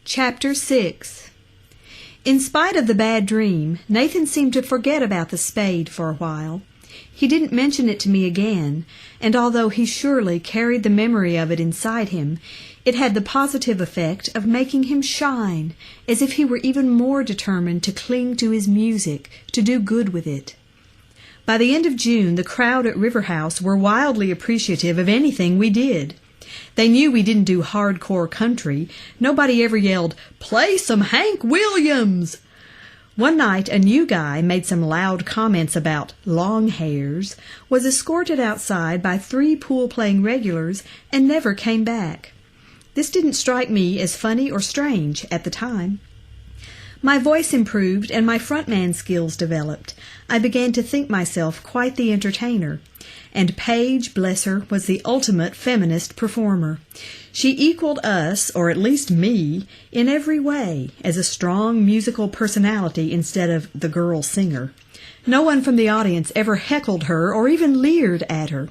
Chapter 6. In spite of the bad dream, Nathan seemed to forget about the spade for a while. He didn't mention it to me again, and although he surely carried the memory of it inside him, it had the positive effect of making him shine, as if he were even more determined to cling to his music, to do good with it. By the end of June, the crowd at River House were wildly appreciative of anything we did. They knew we didn't do hardcore country. Nobody ever yelled, "Play some Hank Williams!" One night, a new guy made some loud comments about long hairs, was escorted outside by 3 pool-playing regulars, and never came back. This didn't strike me as funny or strange at the time. My voice improved and my frontman skills developed. I began to think myself quite the entertainer. And Paige, bless her, was the ultimate feminist performer. She equaled us, or at least me, in every way, as a strong musical personality instead of the girl singer. No one from the audience ever heckled her or even leered at her.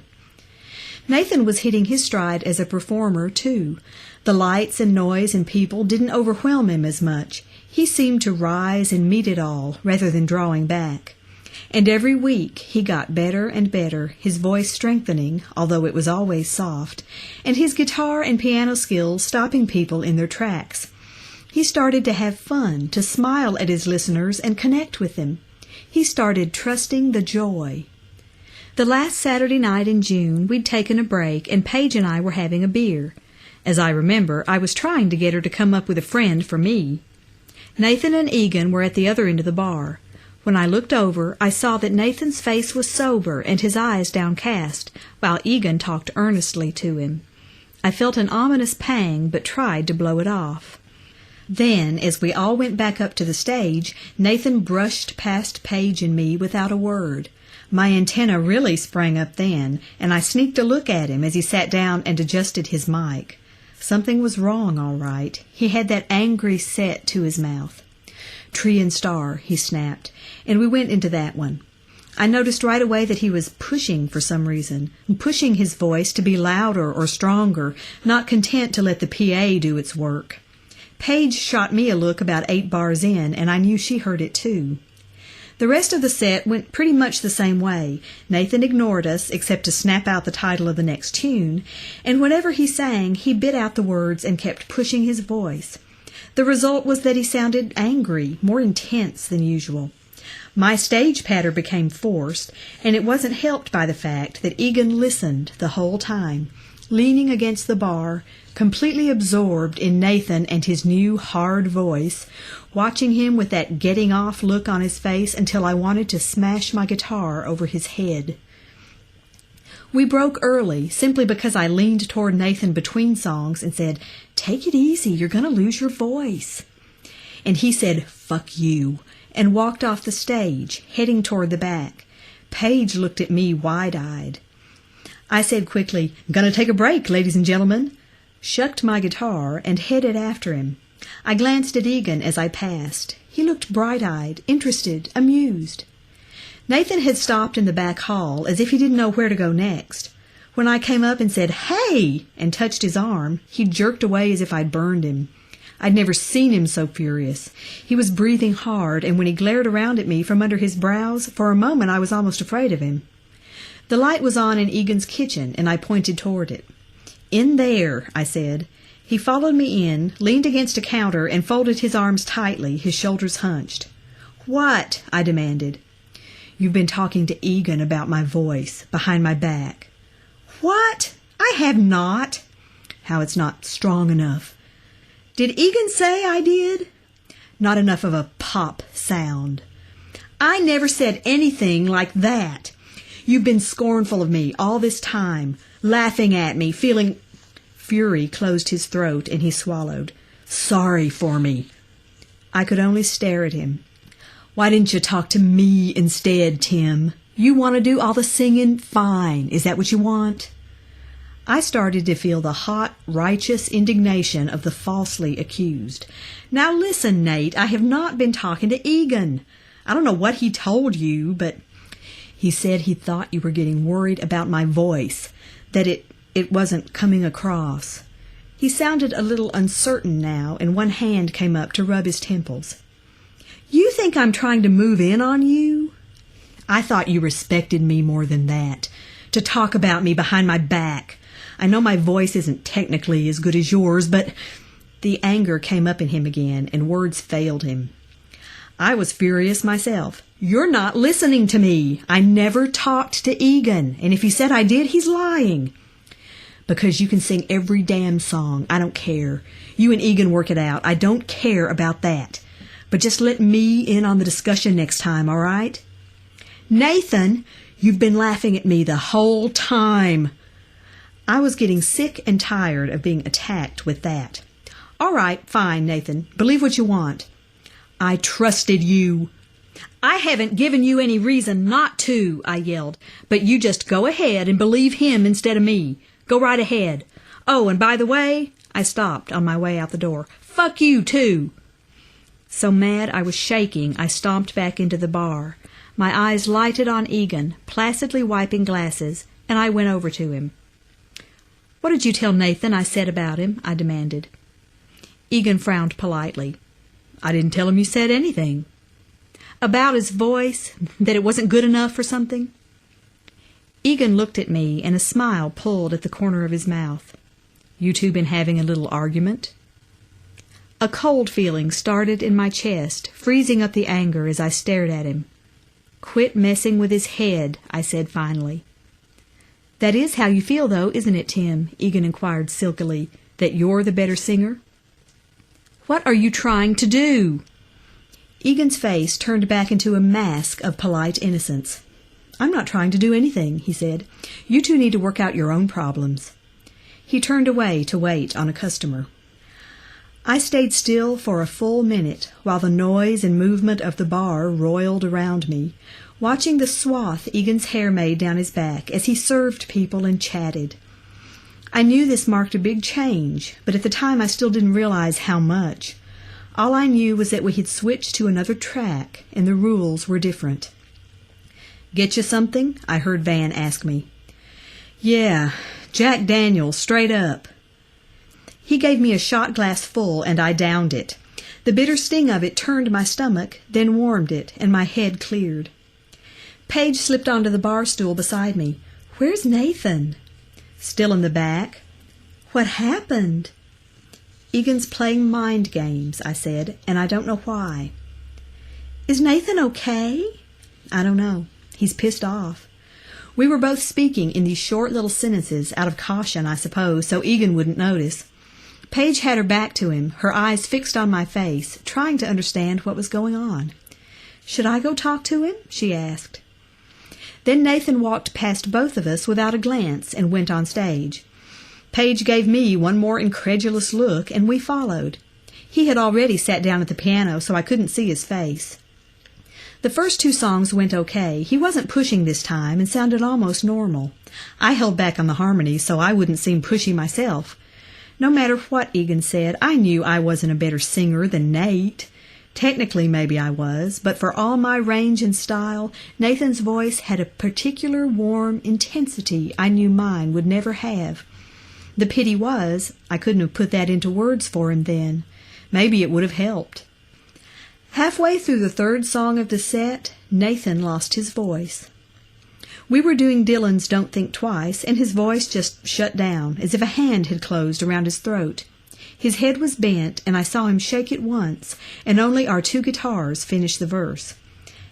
Nathan was hitting his stride as a performer, too. The lights and noise and people didn't overwhelm him as much. He seemed to rise and meet it all, rather than drawing back. And every week he got better and better, his voice strengthening, although it was always soft, and his guitar and piano skills stopping people in their tracks. He started to have fun, to smile at his listeners and connect with them. He started trusting the joy. The last Saturday night in June, we'd taken a break, and Paige and I were having a beer. As I remember, I was trying to get her to come up with a friend for me. Nathan and Egan were at the other end of the bar. When I looked over, I saw that Nathan's face was sober and his eyes downcast, while Egan talked earnestly to him. I felt an ominous pang, but tried to blow it off. Then, as we all went back up to the stage, Nathan brushed past Paige and me without a word. My antenna really sprang up then, and I sneaked a look at him as he sat down and adjusted his mic. Something was wrong, all right. He had that angry set to his mouth. "Tree and Star," he snapped, and we went into that one. I noticed right away that he was pushing for some reason, pushing his voice to be louder or stronger, not content to let the PA do its work. Paige shot me a look about 8 bars in, and I knew she heard it too. The rest of the set went pretty much the same way. Nathan ignored us, except to snap out the title of the next tune, and whenever he sang, he bit out the words and kept pushing his voice. The result was that he sounded angry, more intense than usual. My stage patter became forced, and it wasn't helped by the fact that Egan listened the whole time, leaning against the bar, completely absorbed in Nathan and his new hard voice, watching him with that getting-off look on his face until I wanted to smash my guitar over his head. We broke early, simply because I leaned toward Nathan between songs and said, "Take it easy, you're going to lose your voice." And he said, "Fuck you," and walked off the stage, heading toward the back. Paige looked at me wide-eyed. I said quickly, "Gonna take a break, ladies and gentlemen," shucked my guitar, and headed after him. I glanced at Egan as I passed. He looked bright-eyed, interested, amused. Nathan had stopped in the back hall as if he didn't know where to go next. When I came up and said, "Hey!" and touched his arm, he jerked away as if I'd burned him. I'd never seen him so furious. He was breathing hard, and when he glared around at me from under his brows, for a moment I was almost afraid of him. The light was on in Egan's kitchen, and I pointed toward it. "In there," I said. He followed me in, leaned against a counter, and folded his arms tightly, his shoulders hunched. "What?" I demanded. "You've been talking to Egan about my voice, behind my back." "What? I have not." "How it's not strong enough." "Did Egan say I did?" "Not enough of a pop sound." "I never said anything like that. You've been scornful of me all this time, laughing at me, feeling—" Fury closed his throat and he swallowed. "Sorry for me." I could only stare at him. "Why didn't you talk to me instead, Tim? You want to do all the singing? Fine. Is that what you want?" I started to feel the hot, righteous indignation of the falsely accused. "Now listen, Nate, I have not been talking to Egan. I don't know what he told you, but—" "He said he thought you were getting worried about my voice, that it wasn't coming across. He sounded a little uncertain now, and one hand came up to rub his temples. "You think I'm trying to move in on you? I thought you respected me more than that, to talk about me behind my back. I know my voice isn't technically as good as yours, but—" The anger came up in him again, and words failed him. I was furious myself. "You're not listening to me. I never talked to Egan, and if he said I did, he's lying." "Because you can sing every damn song. I don't care. You and Egan work it out. I don't care about that. But just let me in on the discussion next time, all right?" "Nathan, you've been laughing at me the whole time." I was getting sick and tired of being attacked with that. "All right, fine, Nathan. Believe what you want." "I trusted you." "I haven't given you any reason not to," I yelled. "But you just go ahead and believe him instead of me. Go right ahead. Oh, and by the way," I stopped on my way out the door, "fuck you, too." So mad I was shaking, I stomped back into the bar. My eyes lighted on Egan, placidly wiping glasses, and I went over to him. "What did you tell Nathan I said about him?" I demanded. Egan frowned politely. "I didn't tell him you said anything." "About his voice? That it wasn't good enough or something?" Egan looked at me, and a smile pulled at the corner of his mouth. "You two been having a little argument?" A cold feeling started in my chest, freezing up the anger as I stared at him. "Quit messing with his head," I said finally. "That is how you feel, though, isn't it, Tim?" Egan inquired silkily. "That you're the better singer?" "What are you trying to do?" Egan's face turned back into a mask of polite innocence. "I'm not trying to do anything," he said. "You two need to work out your own problems." He turned away to wait on a customer. I stayed still for a full minute while the noise and movement of the bar roiled around me, watching the swath Egan's hair made down his back as he served people and chatted. I knew this marked a big change, but at the time I still didn't realize how much. All I knew was that we had switched to another track, and the rules were different. "Get you something?" I heard Van ask me. "Yeah, Jack Daniels, straight up." He gave me a shot glass full, and I downed it. The bitter sting of it turned my stomach, then warmed it, and my head cleared. Paige slipped onto the bar stool beside me. "Where's Nathan?" "Still in the back." "What happened?" "Egan's playing mind games," I said, "and I don't know why." "Is Nathan okay?" "I don't know. He's pissed off." We were both speaking in these short little sentences, out of caution, I suppose, so Egan wouldn't notice. Paige had her back to him, her eyes fixed on my face, trying to understand what was going on. "Should I go talk to him?" she asked. Then Nathan walked past both of us without a glance and went on stage. Paige gave me one more incredulous look, and we followed. He had already sat down at the piano, so I couldn't see his face. The first two songs went okay. He wasn't pushing this time and sounded almost normal. I held back on the harmonies so I wouldn't seem pushy myself. No matter what Egan said, I knew I wasn't a better singer than Nate. Technically, maybe I was, but for all my range and style, Nathan's voice had a particular warm intensity I knew mine would never have. The pity was, I couldn't have put that into words for him then. Maybe it would have helped. Halfway through the third song of the set, Nathan lost his voice. We were doing Dylan's Don't Think Twice, and his voice just shut down, as if a hand had closed around his throat. His head was bent, and I saw him shake it once, and only our two guitars finished the verse.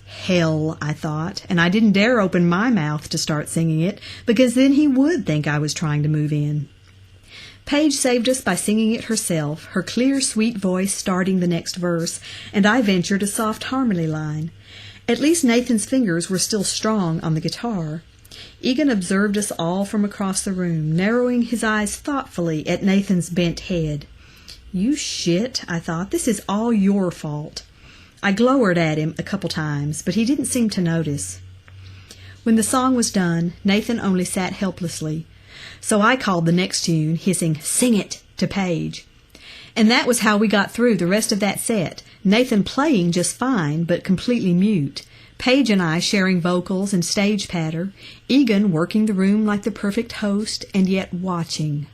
Hell, I thought, and I didn't dare open my mouth to start singing it, because then he would think I was trying to move in. Paige saved us by singing it herself, her clear, sweet voice starting the next verse, and I ventured a soft harmony line. At least Nathan's fingers were still strong on the guitar. Egan observed us all from across the room, narrowing his eyes thoughtfully at Nathan's bent head. "You shit," I thought. "This is all your fault." I glowered at him a couple times, but he didn't seem to notice. When the song was done, Nathan only sat helplessly. So I called the next tune, hissing, "Sing it," to Paige. And that was how we got through the rest of that set, Nathan playing just fine, but completely mute. Paige and I sharing vocals and stage patter, Egan working the room like the perfect host, and yet watching.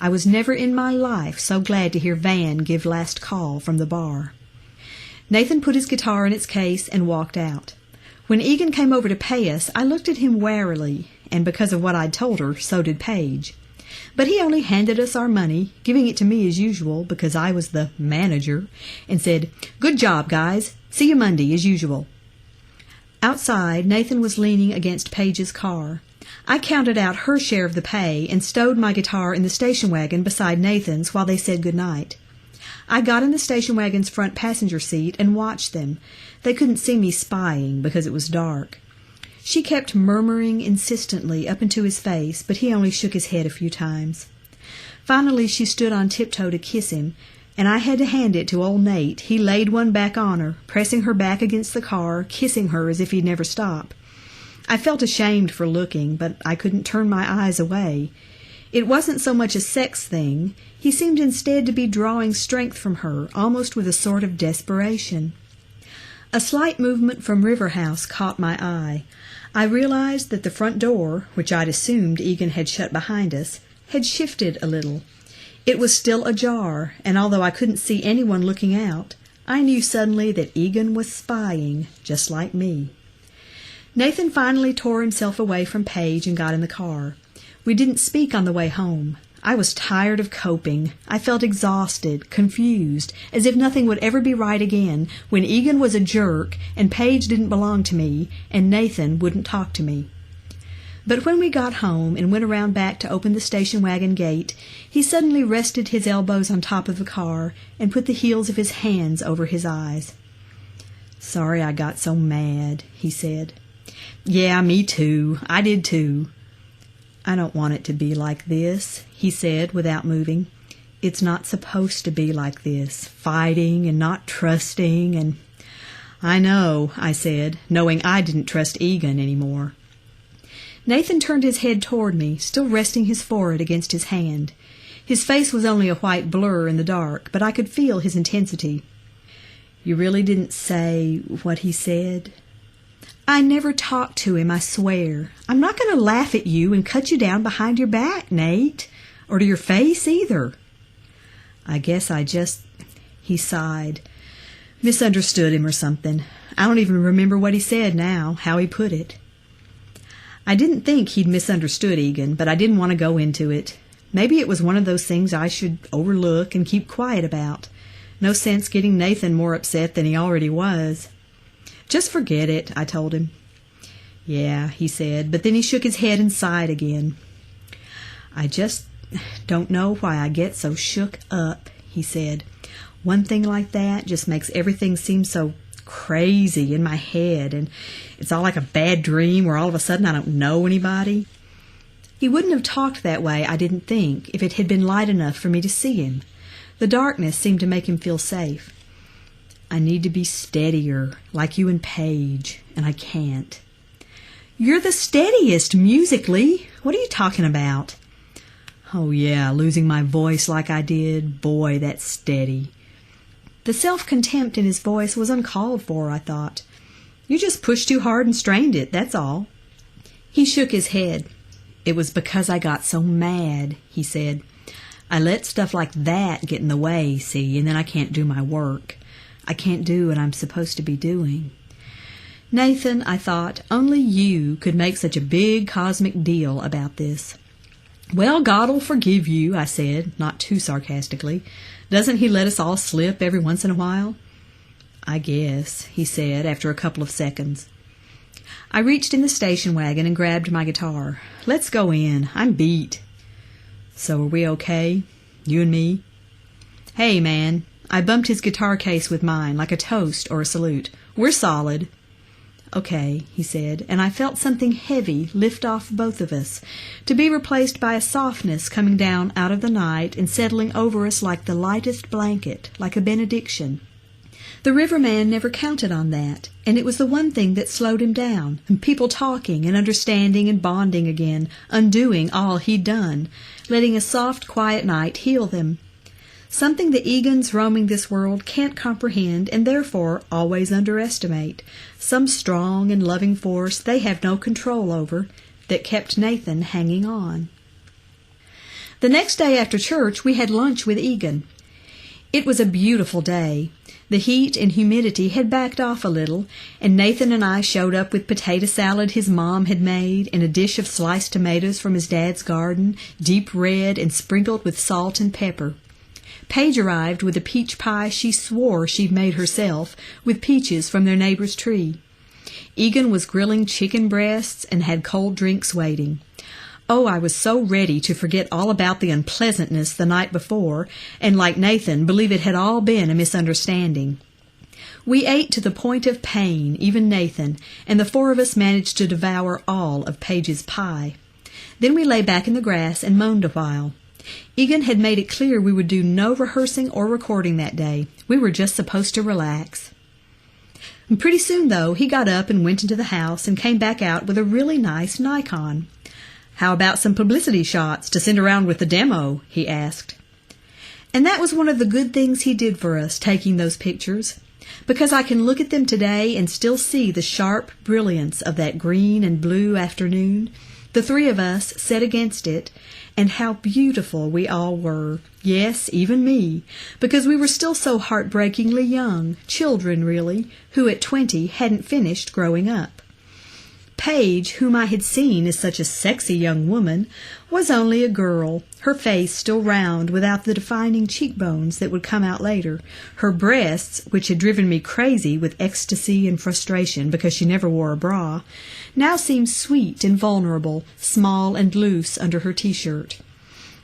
I was never in my life so glad to hear Van give last call from the bar. Nathan put his guitar in its case and walked out. When Egan came over to pay us, I looked at him warily, and because of what I'd told her, so did Paige. But he only handed us our money, giving it to me as usual, because I was the manager, and said, "Good job, guys. See you Monday, as usual." Outside, Nathan was leaning against Paige's car. I counted out her share of the pay and stowed my guitar in the station wagon beside Nathan's while they said good night. I got in the station wagon's front passenger seat and watched them. They couldn't see me spying because it was dark. She kept murmuring insistently up into his face, but he only shook his head a few times. Finally, she stood on tiptoe to kiss him, and I had to hand it to old Nate. He laid one back on her, pressing her back against the car, kissing her as if he'd never stop. I felt ashamed for looking, but I couldn't turn my eyes away. It wasn't so much a sex thing. He seemed instead to be drawing strength from her, almost with a sort of desperation. A slight movement from River House caught my eye. I realized that the front door, which I'd assumed Egan had shut behind us, had shifted a little. It was still ajar, and although I couldn't see anyone looking out, I knew suddenly that Egan was spying, just like me. Nathan finally tore himself away from Paige and got in the car. We didn't speak on the way home. I was tired of coping. I felt exhausted, confused, as if nothing would ever be right again when Egan was a jerk and Paige didn't belong to me and Nathan wouldn't talk to me. But when we got home and went around back to open the station wagon gate, he suddenly rested his elbows on top of the car and put the heels of his hands over his eyes. "Sorry I got so mad," he said. "Yeah, me too. I did too." "I don't want it to be like this," he said without moving. "It's not supposed to be like this, fighting and not trusting and—" "I know," I said, knowing I didn't trust Egan anymore. Nathan turned his head toward me, still resting his forehead against his hand. His face was only a white blur in the dark, but I could feel his intensity. "You really didn't say what he said?" "I never talked to him, I swear. I'm not going to laugh at you and cut you down behind your back, Nate, or to your face either." "I guess I just—" he sighed. "Misunderstood him or something. I don't even remember what he said now, how he put it." I didn't think he'd misunderstood Egan, but I didn't want to go into it. Maybe it was one of those things I should overlook and keep quiet about. No sense getting Nathan more upset than he already was. "Just forget it," I told him. "Yeah," he said, but then he shook his head and sighed again. "I just don't know why I get so shook up," he said. "One thing like that just makes everything seem so crazy in my head, and it's all like a bad dream where all of a sudden I don't know anybody." He wouldn't have talked that way, I didn't think, if it had been light enough for me to see him. The darkness seemed to make him feel safe. "I need to be steadier, like you and Paige, and I can't." "You're the steadiest musically. What are you talking about?" "Oh, yeah, losing my voice like I did. Boy, that's steady." The self-contempt in his voice was uncalled for, I thought. "You just pushed too hard and strained it, that's all." He shook his head. "It was because I got so mad," he said. "I let stuff like that get in the way, see, and then I can't do my work. I can't do what I'm supposed to be doing." Nathan, I thought, only you could make such a big cosmic deal about this. "Well, God'll forgive you," I said, not too sarcastically. "Doesn't he let us all slip every once in a while?" "I guess," he said after a couple of seconds. I reached in the station wagon and grabbed my guitar. "Let's go in. I'm beat." "So are we okay? You and me?" "Hey, man." I bumped his guitar case with mine, like a toast or a salute. "We're solid." "Okay," he said, and I felt something heavy lift off both of us, to be replaced by a softness coming down out of the night and settling over us like the lightest blanket, like a benediction. The riverman never counted on that, and it was the one thing that slowed him down, and people talking and understanding and bonding again, undoing all he'd done, letting a soft, quiet night heal them. Something the Egans roaming this world can't comprehend and therefore always underestimate, some strong and loving force they have no control over, that kept Nathan hanging on. The next day after church, we had lunch with Egan. It was a beautiful day. The heat and humidity had backed off a little, and Nathan and I showed up with potato salad his mom had made and a dish of sliced tomatoes from his dad's garden, deep red and sprinkled with salt and pepper. Paige arrived with a peach pie she swore she'd made herself, with peaches from their neighbor's tree. Egan was grilling chicken breasts and had cold drinks waiting. Oh, I was so ready to forget all about the unpleasantness the night before, and like Nathan, believe it had all been a misunderstanding. We ate to the point of pain, even Nathan, and the four of us managed to devour all of Paige's pie. Then we lay back in the grass and moaned a while. Egan had made it clear we would do no rehearsing or recording that day. We were just supposed to relax. And pretty soon, though, he got up and went into the house and came back out with a really nice Nikon. "How about some publicity shots to send around with the demo?" he asked. And that was one of the good things he did for us, taking those pictures, because I can look at them today and still see the sharp brilliance of that green and blue afternoon, the three of us set against it, and how beautiful we all were. Yes, even me, because we were still so heartbreakingly young, children really, who at 20 hadn't finished growing up. Paige, whom I had seen as such a sexy young woman, was only a girl, her face still round without the defining cheekbones that would come out later. Her breasts, which had driven me crazy with ecstasy and frustration because she never wore a bra, now seemed sweet and vulnerable, small and loose under her t-shirt.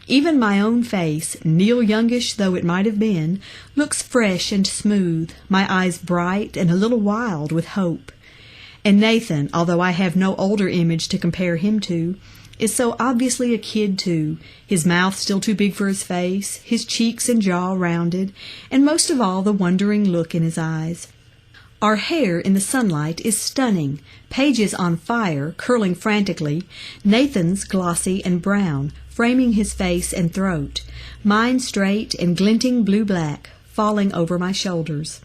Even my own face, Neil Youngish though it might have been, looks fresh and smooth, my eyes bright and a little wild with hope. And Nathan, although I have no older image to compare him to, is so obviously a kid too, his mouth still too big for his face, his cheeks and jaw rounded, and most of all the wondering look in his eyes. Our hair in the sunlight is stunning, Paige's on fire, curling frantically, Nathan's glossy and brown, framing his face and throat, mine straight and glinting blue-black, falling over my shoulders.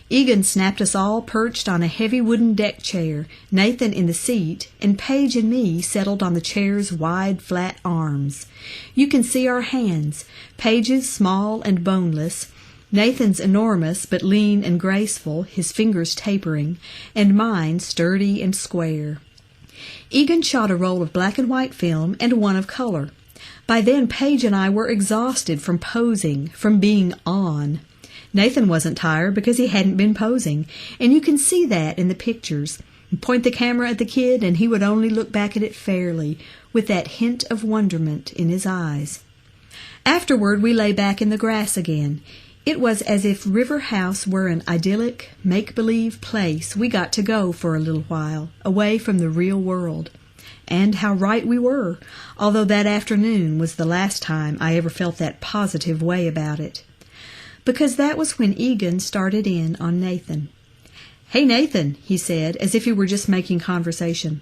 Egan snapped us all perched on a heavy wooden deck chair, Nathan in the seat, and Paige and me settled on the chair's wide, flat arms. You can see our hands, Paige's small and boneless, Nathan's enormous but lean and graceful, his fingers tapering, and mine sturdy and square. Egan shot a roll of black and white film and one of color. By then Paige and I were exhausted from posing, from being on. Nathan wasn't tired because he hadn't been posing, and you can see that in the pictures. Point the camera at the kid, and he would only look back at it fairly, with that hint of wonderment in his eyes. Afterward, we lay back in the grass again. It was as if River House were an idyllic, make-believe place we got to go for a little while, away from the real world. And how right we were, although that afternoon was the last time I ever felt that positive way about it. Because that was when Egan started in on Nathan. "Hey, Nathan," he said, as if he were just making conversation.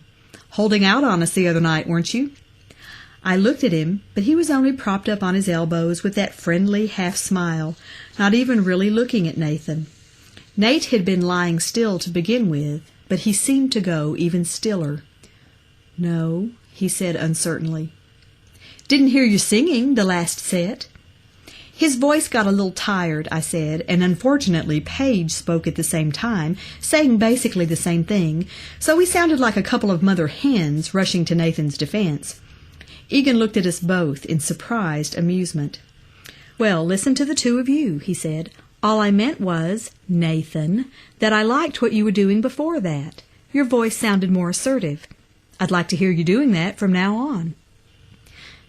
"Holding out on us the other night, weren't you?" I looked at him, but he was only propped up on his elbows with that friendly half-smile, not even really looking at Nathan. Nate had been lying still to begin with, but he seemed to go even stiller. "No," he said uncertainly. "Didn't hear you singing the last set." His voice got a little tired, I said, and unfortunately Paige spoke at the same time, saying basically the same thing, so we sounded like a couple of mother hens rushing to Nathan's defense. Egan looked at us both in surprised amusement. "Well, listen to the two of you," he said. "All I meant was, Nathan, that I liked what you were doing before that. Your voice sounded more assertive. I'd like to hear you doing that from now on."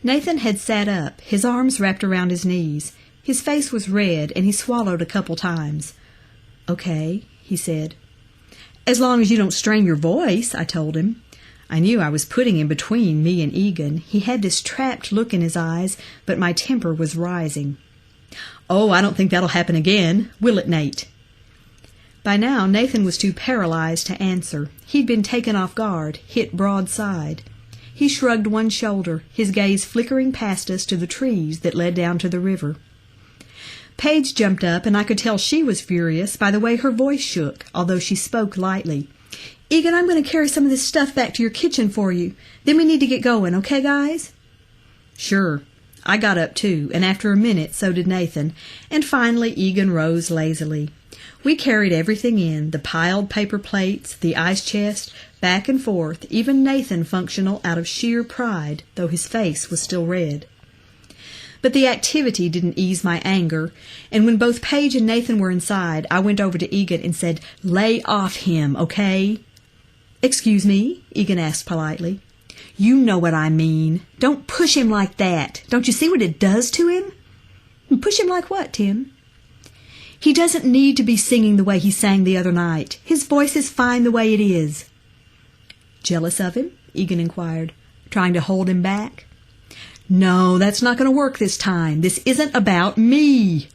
Nathan had sat up, his arms wrapped around his knees. His face was red, and he swallowed a couple times. "Okay," he said. "As long as you don't strain your voice," I told him. I knew I was putting him between me and Egan. He had this trapped look in his eyes, but my temper was rising. "Oh, I don't think that'll happen again. Will it, Nate?" By now, Nathan was too paralyzed to answer. He'd been taken off guard, hit broadside. He shrugged one shoulder, his gaze flickering past us to the trees that led down to the river. Paige jumped up, and I could tell she was furious by the way her voice shook, although she spoke lightly. "Egan, I'm going to carry some of this stuff back to your kitchen for you. Then we need to get going, okay, guys?" "Sure." I got up too, and after a minute so did Nathan, and finally Egan rose lazily. We carried everything in, the piled paper plates, the ice chest, back and forth, even Nathan functional out of sheer pride, though his face was still red. But the activity didn't ease my anger, and when both Paige and Nathan were inside, I went over to Egan and said, "Lay off him, okay?" "Excuse me?" Egan asked politely. "You know what I mean. Don't push him like that. Don't you see what it does to him?" "Push him like what, Tim?" "He doesn't need to be singing the way he sang the other night. His voice is fine the way it is." "Jealous of him?" Egan inquired. "Trying to hold him back?" "No, that's not going to work this time. This isn't about me."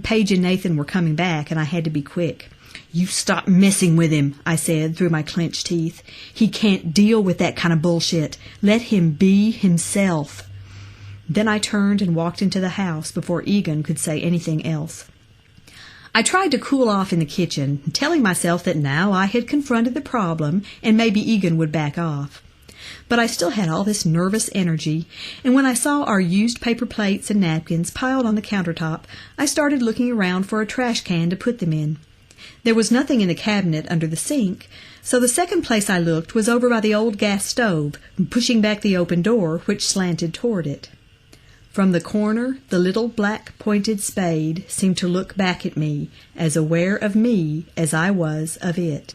Paige and Nathan were coming back, and I had to be quick. "You stop messing with him," I said through my clenched teeth. "He can't deal with that kind of bullshit. Let him be himself." Then I turned and walked into the house before Egan could say anything else. I tried to cool off in the kitchen, telling myself that now I had confronted the problem and maybe Egan would back off. But I still had all this nervous energy, and when I saw our used paper plates and napkins piled on the countertop, I started looking around for a trash can to put them in. There was nothing in the cabinet under the sink, so the second place I looked was over by the old gas stove, pushing back the open door which slanted toward it. From the corner, the little black pointed spade seemed to look back at me, as aware of me as I was of it.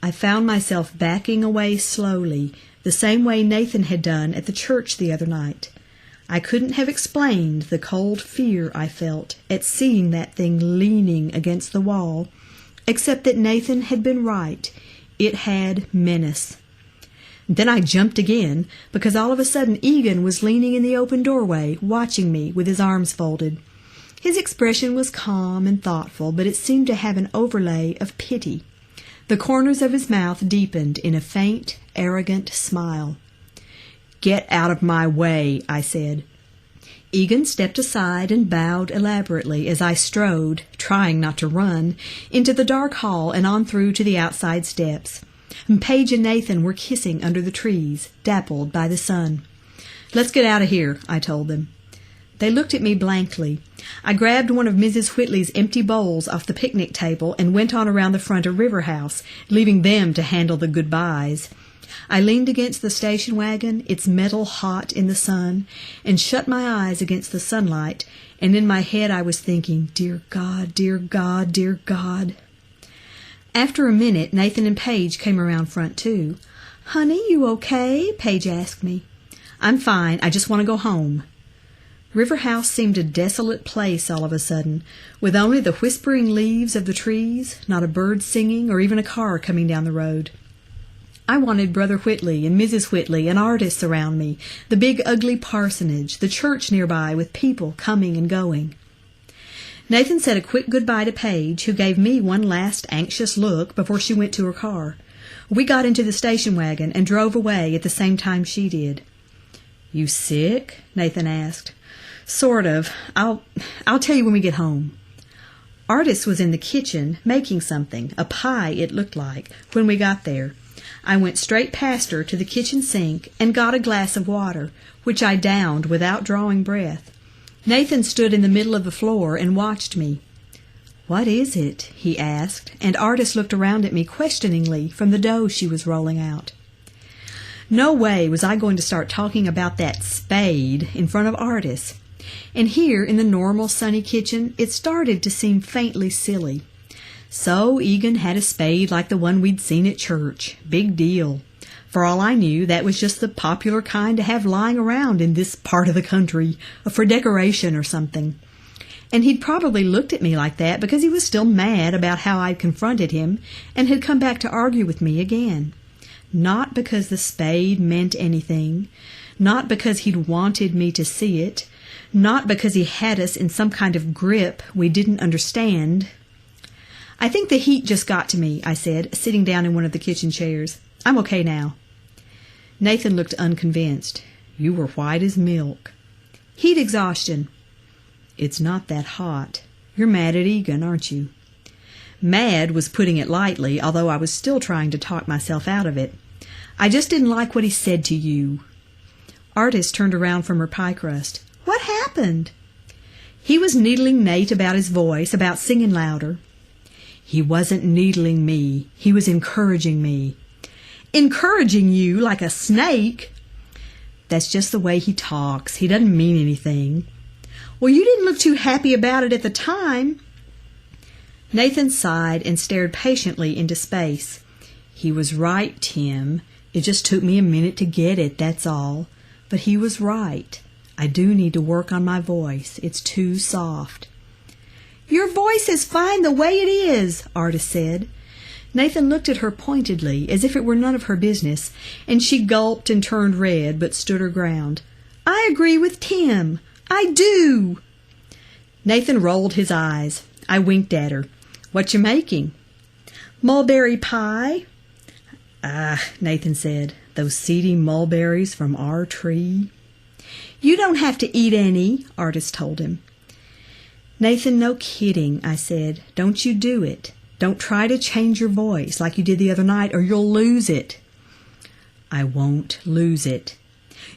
I found myself backing away slowly, the same way Nathan had done at the church the other night. I couldn't have explained the cold fear I felt at seeing that thing leaning against the wall, except that Nathan had been right. It had menace. Then I jumped again, because all of a sudden Egan was leaning in the open doorway, watching me with his arms folded. His expression was calm and thoughtful, but it seemed to have an overlay of pity. The corners of his mouth deepened in a faint, arrogant smile. "Get out of my way," I said. Egan stepped aside and bowed elaborately as I strode, trying not to run, into the dark hall and on through to the outside steps. Paige and Nathan were kissing under the trees, dappled by the sun. "Let's get out of here," I told them. They looked at me blankly. I grabbed one of Mrs. Whitley's empty bowls off the picnic table and went on around the front of River House, leaving them to handle the goodbyes. I leaned against the station wagon, its metal hot in the sun, and shut my eyes against the sunlight, and in my head I was thinking, "Dear God, dear God, dear God." After a minute, Nathan and Paige came around front too. "Honey, you okay?" Paige asked me. "I'm fine. I just want to go home." River House seemed a desolate place all of a sudden, with only the whispering leaves of the trees, not a bird singing or even a car coming down the road. I wanted Brother Whitley and Mrs. Whitley and artists around me, the big ugly parsonage, the church nearby with people coming and going. Nathan said a quick goodbye to Paige, who gave me one last anxious look before she went to her car. We got into the station wagon and drove away at the same time she did. "You sick?" Nathan asked. "Sort of. I'll tell you when we get home." Artis was in the kitchen making something, a pie it looked like, when we got there. I went straight past her to the kitchen sink and got a glass of water, which I downed without drawing breath. Nathan stood in the middle of the floor and watched me. "What is it?" he asked, and Artis looked around at me questioningly from the dough she was rolling out. No way was I going to start talking about that spade in front of Artis. And here in the normal sunny kitchen it started to seem faintly silly. So Egan had a spade like the one we'd seen at church. Big deal. For all I knew, that was just the popular kind to have lying around in this part of the country, for decoration or something. And he'd probably looked at me like that because he was still mad about how I'd confronted him and had come back to argue with me again. Not because the spade meant anything, not because he'd wanted me to see it, not because he had us in some kind of grip we didn't understand. "I think the heat just got to me," I said, sitting down in one of the kitchen chairs. "I'm okay now." Nathan looked unconvinced. "You were white as milk." "Heat exhaustion." "It's not that hot. You're mad at Egan, aren't you?" Mad was putting it lightly, although I was still trying to talk myself out of it. "I just didn't like what he said to you." Artis turned around from her pie crust. happened?" He was needling Nate about his voice, about singing louder. "He wasn't needling me. He was encouraging me." "Encouraging you like a snake?" "That's just the way he talks. He doesn't mean anything." "Well, you didn't look too happy about it at the time." Nathan sighed and stared patiently into space. "He was right, Tim. It just took me a minute to get it, that's all. But he was right. I do need to work on my voice. It's too soft." "Your voice is fine the way it is," Artis said. Nathan looked at her pointedly, as if it were none of her business, and she gulped and turned red, but stood her ground. "I agree with Tim. I do." Nathan rolled his eyes. I winked at her. "What you making?" "Mulberry pie." "Ah," Nathan said, "those seedy mulberries from our tree." "You don't have to eat any," Artis told him. "Nathan, no kidding," I said. "Don't you do it. Don't try to change your voice like you did the other night, or you'll lose it." "I won't lose it."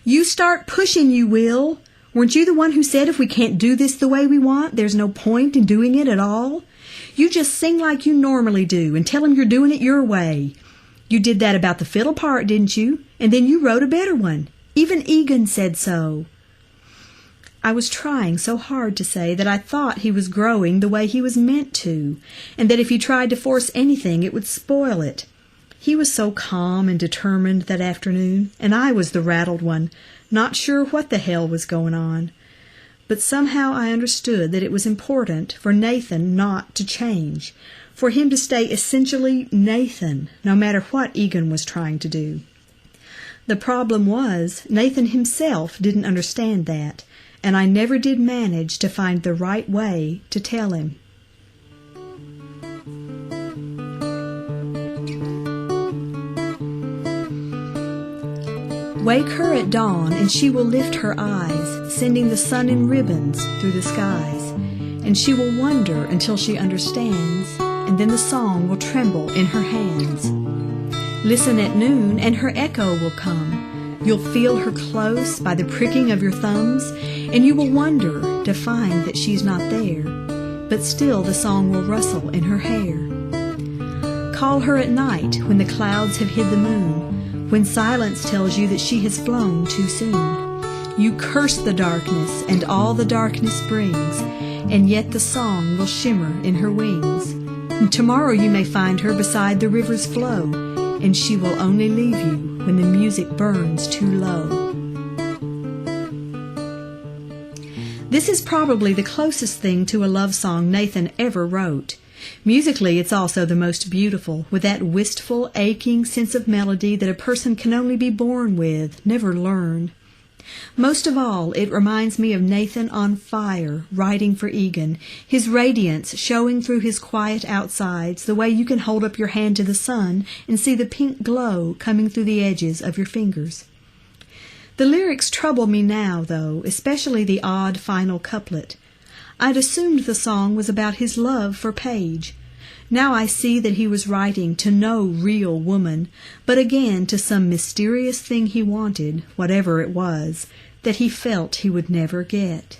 "You start pushing, you will. Weren't you the one who said if we can't do this the way we want, there's no point in doing it at all? You just sing like you normally do and tell them you're doing it your way. You did that about the fiddle part, didn't you? And then you wrote a better one. Even Egan said so." I was trying so hard to say that I thought he was growing the way he was meant to, and that if he tried to force anything it would spoil it. He was so calm and determined that afternoon, and I was the rattled one, not sure what the hell was going on. But somehow I understood that it was important for Nathan not to change, for him to stay essentially Nathan, no matter what Egan was trying to do. The problem was, Nathan himself didn't understand that, and I never did manage to find the right way to tell him. Wake her at dawn, and she will lift her eyes, sending the sun in ribbons through the skies. And she will wonder until she understands, and then the song will tremble in her hands. Listen at noon, and her echo will come. You'll feel her close by the pricking of your thumbs, and you will wonder to find that she's not there, but still the song will rustle in her hair. Call her at night when the clouds have hid the moon, when silence tells you that she has flown too soon. You curse the darkness and all the darkness brings, and yet the song will shimmer in her wings. And tomorrow you may find her beside the river's flow, and she will only leave you when the music burns too low. This is probably the closest thing to a love song Nathan ever wrote. Musically, it's also the most beautiful, with that wistful, aching sense of melody that a person can only be born with, never learn. Most of all, it reminds me of Nathan on fire, writing for Egan, his radiance showing through his quiet outsides the way you can hold up your hand to the sun and see the pink glow coming through the edges of your fingers. The lyrics trouble me now, though, especially the odd final couplet. I'd assumed the song was about his love for Paige. Now I see that he was writing to no real woman, but again to some mysterious thing he wanted, whatever it was, that he felt he would never get.